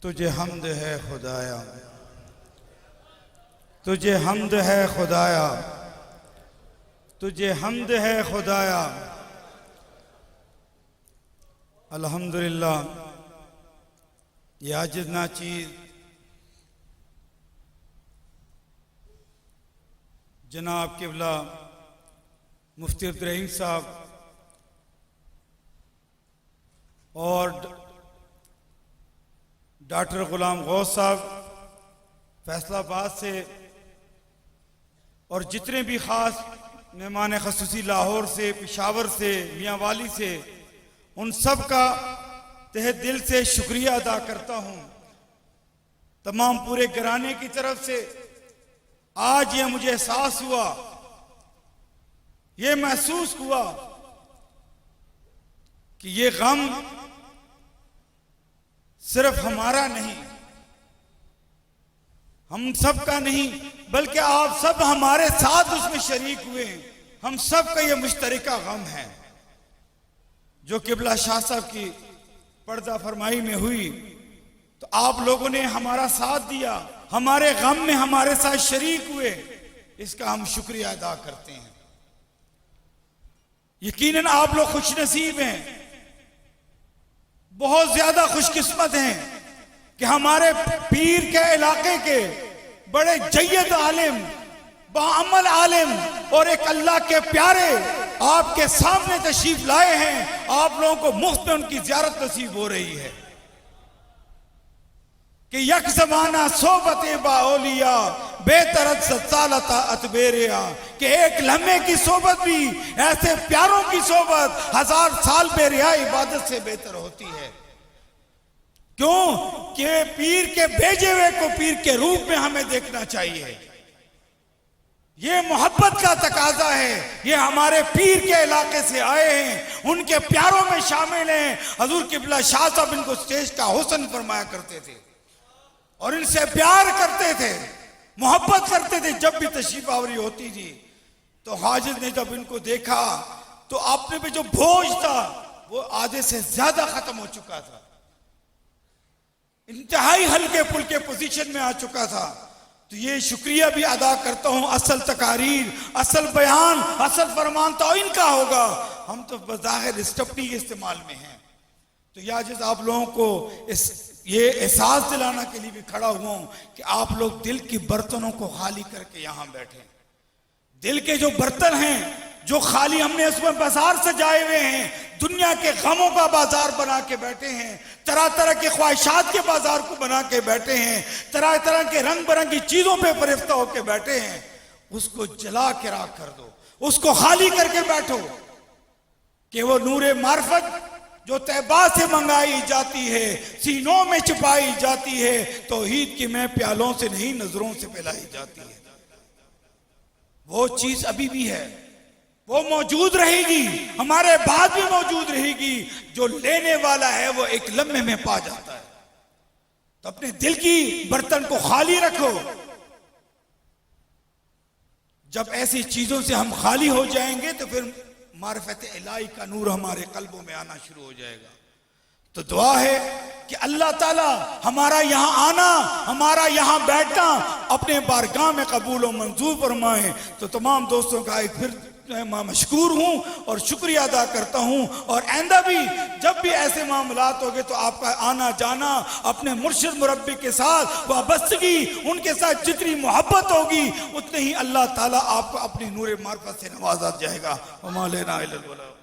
तुझे हम्द है खुदाया, तुझे हम्द है खुदाया, तुझे हम्द है खुदाया। अल्हम्दुलिल्लाह। ये आजिज़ नाचीज़ जनाब क़िबला मुफ्ती अब्दुर्रहीम साहब और डॉक्टर ग़ुलाम गौस साहब फैसलाबाद से और जितने भी ख़ास मेहमान ख़ुसूसी लाहौर से, पेशावर से, मियांवाली से, उन सब का तहे दिल से शुक्रिया अदा करता हूँ। तमाम पूरे घराने की तरफ से आज ये मुझे एहसास हुआ, ये महसूस हुआ कि ये गम सिर्फ हमारा नहीं, हम सब का नहीं, बल्कि आप सब हमारे साथ उसमें शरीक हुए हैं। हम सब का ये मुश्तरका गम है जो क़िबला शाह साहब की पर्दा फरमाई में हुई। तो आप लोगों ने हमारा साथ दिया, हमारे गम में हमारे साथ शरीक हुए, इसका हम शुक्रिया अदा करते हैं। यकीनन आप लोग खुशनसीब हैं, बहुत ज्यादा खुशकिस्मत हैं कि हमारे पीर के इलाके के बड़े जय्यद आलिम, बाअमल आलिम और एक अल्लाह के प्यारे आपके सामने तशरीफ लाए हैं। आप लोगों को मुफ्त में उनकी ज़ियारत नसीब हो रही है कि यक ज़माना सोबत बाओलिया बेतरत सत्सालता अतबेरिया, कि एक लम्हे की सोबत भी ऐसे प्यारों की सोबत 1000 साल बेरिया इबादत से बेहतर होती है। क्यों कि पीर के भेजे हुए को पीर के रूप में हमें देखना चाहिए। ये मोहब्बत का तकाजा है। ये हमारे पीर के इलाके से आए हैं, उनके प्यारों में शामिल हैं। हजूर क़िबला शाह साहब इनको स्टेज का हुस्न फरमाया करते थे और इनसे प्यार करते थे, मोहब्बत करते थे। जब भी तशरीफ आवरी होती थी तो हाजिर ने जब इनको देखा तो अपने पे जो बोझ था वो आधे से ज्यादा खत्म हो चुका था, इंतहाई हल्के फुल्के पोजीशन में आ चुका था। तो ये शुक्रिया भी अदा करता हूं। असल तकारीर, असल बयान, असल फरमान तो इनका होगा, हम तो बज़ाहिर स्टपनी के इस्तेमाल में हैं। तो या जिस आप लोगों को ये एहसास दिलाना के लिए भी खड़ा हुआ हूं कि आप लोग दिल की बर्तनों को खाली करके यहां बैठे। दिल के जो बर्तन हैं जो खाली, हमने उसमें बाजार सजाए हुए हैं, दुनिया के गमों का बाजार बना के बैठे हैं, तरह तरह के ख्वाहिशात के बाजार को बना के बैठे हैं, तरह तरह के रंग बिरंगी चीजों पे फरिश्ता होके बैठे हैं। उसको जला के राख कर दो, उसको खाली करके बैठो कि वो नूरे मार्फत जो तैबा से मंगाई जाती है, सीनों में छिपाई जाती है, तौहीद की मैं प्यालों से नहीं नजरों से पिलाई जाती है। वो चीज अभी भी है, वो मौजूद रहेगी, हमारे बाद भी मौजूद रहेगी। जो लेने वाला है वो एक लम्हे में पा जाता है। तो अपने दिल की बर्तन को खाली रखो। जब ऐसी चीजों से हम खाली हो जाएंगे तो फिर मारिफत इलाही का नूर हमारे कल्बों में आना शुरू हो जाएगा। तो दुआ है कि अल्लाह ताला हमारा यहाँ आना, हमारा यहाँ बैठना अपने बारगाह में कबूल और मंजूर फरमाए। तो तमाम दोस्तों का एक फिर मैं मशकूर हूँ और शुक्रिया अदा करता हूँ। और आइंदा भी जब भी ऐसे मामलात होंगे तो आपका आना जाना अपने मुर्शिद मुरब्बी के साथ वाबस्तगी, उनके साथ जितनी मोहब्बत होगी उतने ही अल्लाह ताला आपको अपनी नूर मार्फत से नवाजा जाएगा। वमा लेना इल्लल बलाग।